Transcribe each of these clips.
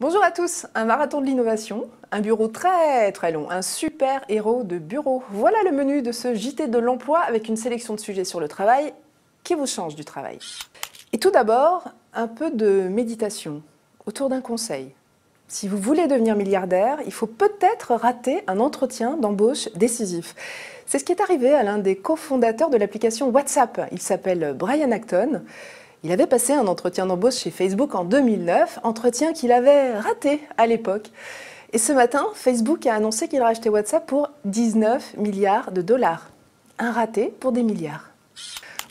Bonjour à tous, un marathon de l'innovation, un bureau très long, un super héros de bureau. Voilà le menu de ce JT de l'emploi avec une sélection de sujets sur le travail qui vous change du travail. Et tout d'abord, un peu de méditation autour d'un conseil. Si vous voulez devenir milliardaire, il faut peut-être rater un entretien d'embauche décisif. C'est ce qui est arrivé à l'un des cofondateurs de l'application WhatsApp. Il s'appelle Brian Acton. Il avait passé un entretien d'embauche chez Facebook en 2009, entretien qu'il avait raté à l'époque. Et ce matin, Facebook a annoncé qu'il rachetait WhatsApp pour 19 milliards de dollars. Un raté pour des milliards.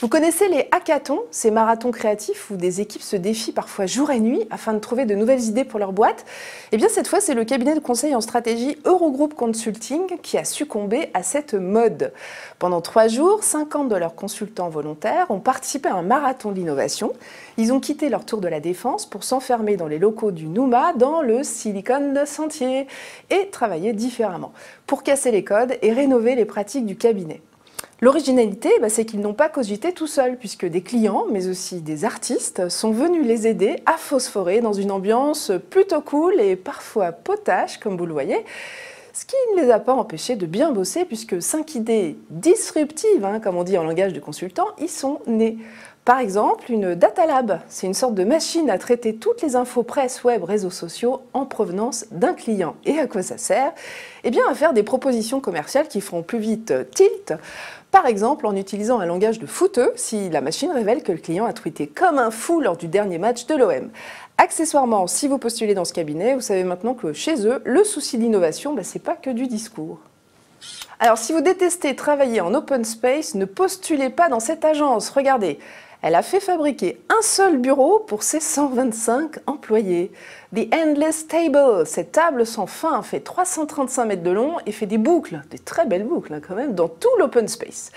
Vous connaissez les hackathons, ces marathons créatifs où des équipes se défient parfois jour et nuit afin de trouver de nouvelles idées pour leur boîte? Eh bien cette fois, c'est le cabinet de conseil en stratégie Eurogroup Consulting qui a succombé à cette mode. Pendant 3 jours, 50 de leurs consultants volontaires ont participé à un marathon d'innovation. Ils ont quitté leur tour de la Défense pour s'enfermer dans les locaux du Nouma dans le Silicon Sentier et travailler différemment pour casser les codes et rénover les pratiques du cabinet. L'originalité, c'est qu'ils n'ont pas cogité tout seuls, puisque des clients, mais aussi des artistes, sont venus les aider à phosphorer dans une ambiance plutôt cool et parfois potache, comme vous le voyez, ce qui ne les a pas empêchés de bien bosser, puisque 5 idées disruptives, comme on dit en langage de consultant, y sont nées. Par exemple, une data lab, c'est une sorte de machine à traiter toutes les infos presse, web, réseaux sociaux en provenance d'un client. Et à quoi ça sert? Eh bien, à faire des propositions commerciales qui feront plus vite tilt. Par exemple, en utilisant un langage de footeux, si la machine révèle que le client a tweeté comme un fou lors du dernier match de l'OM. Accessoirement, si vous postulez dans ce cabinet, vous savez maintenant que chez eux, le souci d'innovation, c'est pas que du discours. Alors, si vous détestez travailler en open space, ne postulez pas dans cette agence. Regardez, elle a fait fabriquer un seul bureau pour ses 125 employés. The Endless Table, cette table sans fin, fait 335 mètres de long et fait des boucles, des très belles boucles quand même, dans tout l'open space.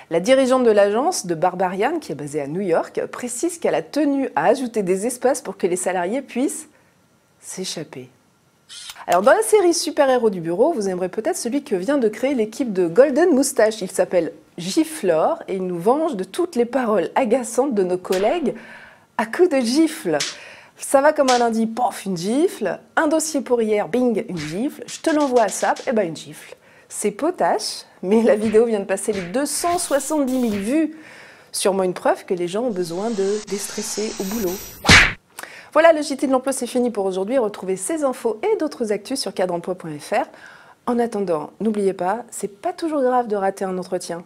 La dirigeante de l'agence, de Barbarian, qui est basée à New York, précise qu'elle a tenu à ajouter des espaces pour que les salariés puissent s'échapper. Alors dans la série Super-héros du bureau, vous aimerez peut-être celui que vient de créer l'équipe de Golden Moustache. Il s'appelle Giflor et il nous venge de toutes les paroles agaçantes de nos collègues à coups de gifle. Ça va comme un lundi, pof, une gifle. Un dossier pour hier, bing, une gifle. Je te l'envoie à SAP, et une gifle. C'est potache, mais la vidéo vient de passer les 270 000 vues. Sûrement une preuve que les gens ont besoin de déstresser au boulot. Voilà, le JT de l'emploi, c'est fini pour aujourd'hui. Retrouvez ces infos et d'autres actus sur cadreemploi.fr. En attendant, n'oubliez pas, c'est pas toujours grave de rater un entretien.